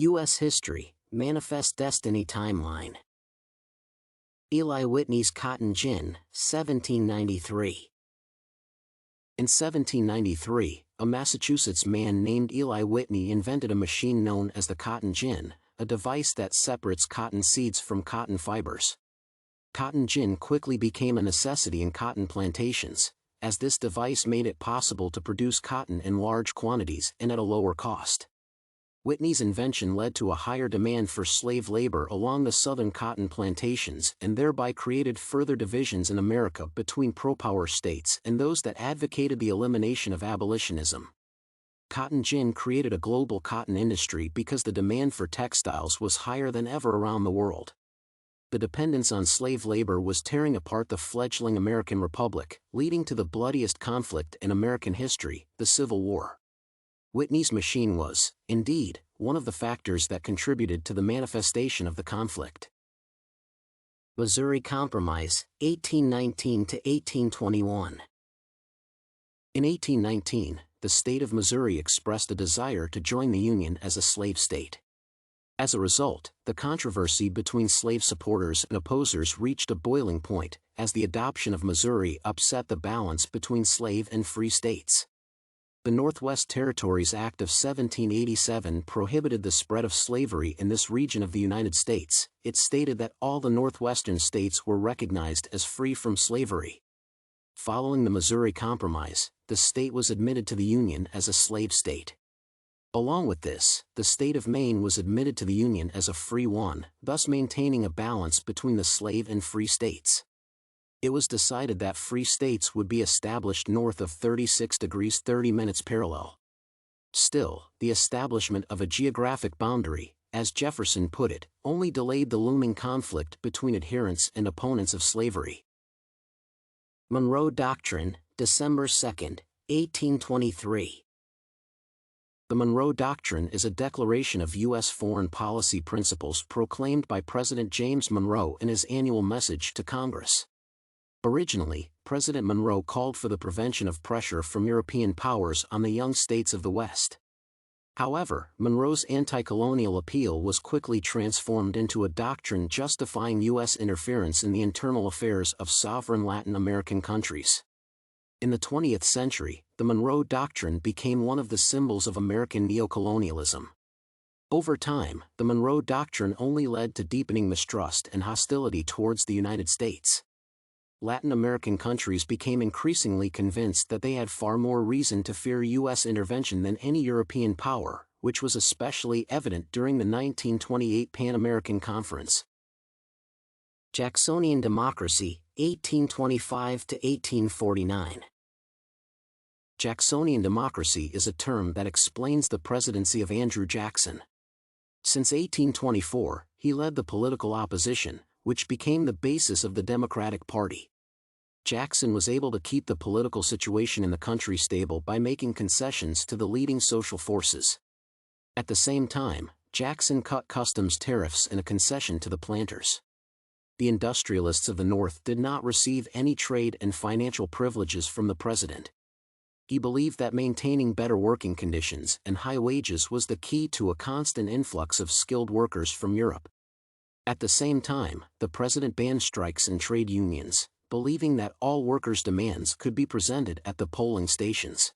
U.S. History, Manifest Destiny Timeline. Eli Whitney's Cotton Gin, 1793. In 1793, a Massachusetts man named Eli Whitney invented a machine known as the cotton gin, a device that separates cotton seeds from cotton fibers. Cotton gin quickly became a necessity in cotton plantations, as this device made it possible to produce cotton in large quantities and at a lower cost. Whitney's invention led to a higher demand for slave labor along the southern cotton plantations and thereby created further divisions in America between pro-power states and those that advocated the elimination of abolitionism. Cotton gin created a global cotton industry because the demand for textiles was higher than ever around the world. The dependence on slave labor was tearing apart the fledgling American Republic, leading to the bloodiest conflict in American history, the Civil War. Whitney's machine was, indeed, one of the factors that contributed to the manifestation of the conflict. Missouri Compromise, 1819 to 1821. In 1819, the state of Missouri expressed a desire to join the Union as a slave state. As a result, the controversy between slave supporters and opposers reached a boiling point, as the adoption of Missouri upset the balance between slave and free states. The Northwest Territories Act of 1787 prohibited the spread of slavery in this region of the United States. It stated that all the Northwestern states were recognized as free from slavery. Following the Missouri Compromise, the state was admitted to the Union as a slave state. Along with this, the state of Maine was admitted to the Union as a free one, thus maintaining a balance between the slave and free states. It was decided that free states would be established north of 36 degrees 30 minutes parallel. Still, the establishment of a geographic boundary, as Jefferson put it, only delayed the looming conflict between adherents and opponents of slavery. Monroe Doctrine, December 2, 1823. The Monroe Doctrine is a declaration of U.S. foreign policy principles proclaimed by President James Monroe in his annual message to Congress. Originally, President Monroe called for the prevention of pressure from European powers on the young states of the West. However, Monroe's anti-colonial appeal was quickly transformed into a doctrine justifying U.S. interference in the internal affairs of sovereign Latin American countries. In the 20th century, the Monroe Doctrine became one of the symbols of American neocolonialism. Over time, the Monroe Doctrine only led to deepening mistrust and hostility towards the United States. Latin American countries became increasingly convinced that they had far more reason to fear U.S. intervention than any European power, which was especially evident during the 1928 Pan-American Conference. Jacksonian Democracy, 1825 to 1849. Jacksonian democracy is a term that explains the presidency of Andrew Jackson. Since 1824, he led the political opposition, which became the basis of the Democratic Party. Jackson was able to keep the political situation in the country stable by making concessions to the leading social forces. At the same time, Jackson cut customs tariffs in a concession to the planters. The industrialists of the North did not receive any trade and financial privileges from the president. He believed that maintaining better working conditions and high wages was the key to a constant influx of skilled workers from Europe. At the same time, the president banned strikes and trade unions, believing that all workers' demands could be presented at the polling stations.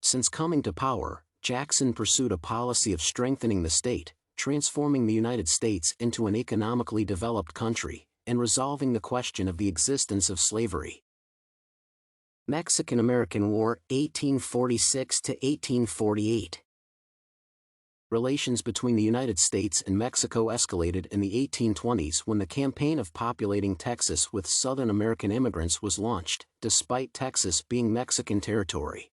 Since coming to power, Jackson pursued a policy of strengthening the state, transforming the United States into an economically developed country, and resolving the question of the existence of slavery. Mexican-American War, 1846 to 1848. Relations between the United States and Mexico escalated in the 1820s when the campaign of populating Texas with Southern American immigrants was launched, despite Texas being Mexican territory.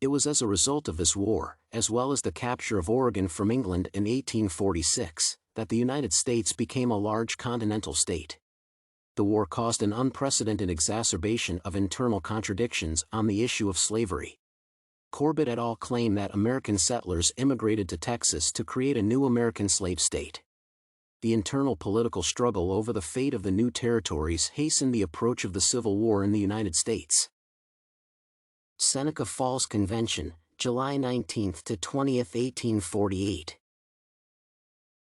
It was as a result of this war, as well as the capture of Oregon from England in 1846, that the United States became a large continental state. The war caused an unprecedented exacerbation of internal contradictions on the issue of slavery. Corbett et al. Claim that American settlers immigrated to Texas to create a new American slave state. The internal political struggle over the fate of the new territories hastened the approach of the Civil War in the United States. Seneca Falls Convention, July 19 to 20, 1848.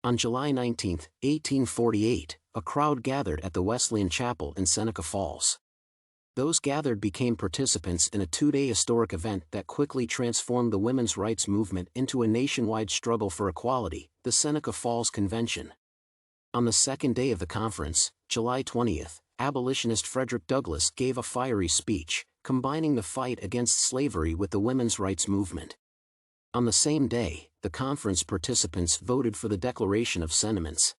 On July 19, 1848, a crowd gathered at the Wesleyan Chapel in Seneca Falls. Those gathered became participants in a two-day historic event that quickly transformed the women's rights movement into a nationwide struggle for equality, the Seneca Falls Convention. On the second day of the conference, July 20th, abolitionist Frederick Douglass gave a fiery speech, combining the fight against slavery with the women's rights movement. On the same day, the conference participants voted for the Declaration of Sentiments.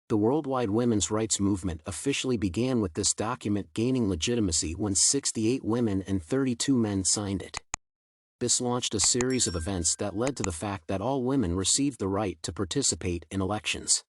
The worldwide women's rights movement officially began with this document gaining legitimacy when 68 women and 32 men signed it. This launched a series of events that led to the fact that all women received the right to participate in elections.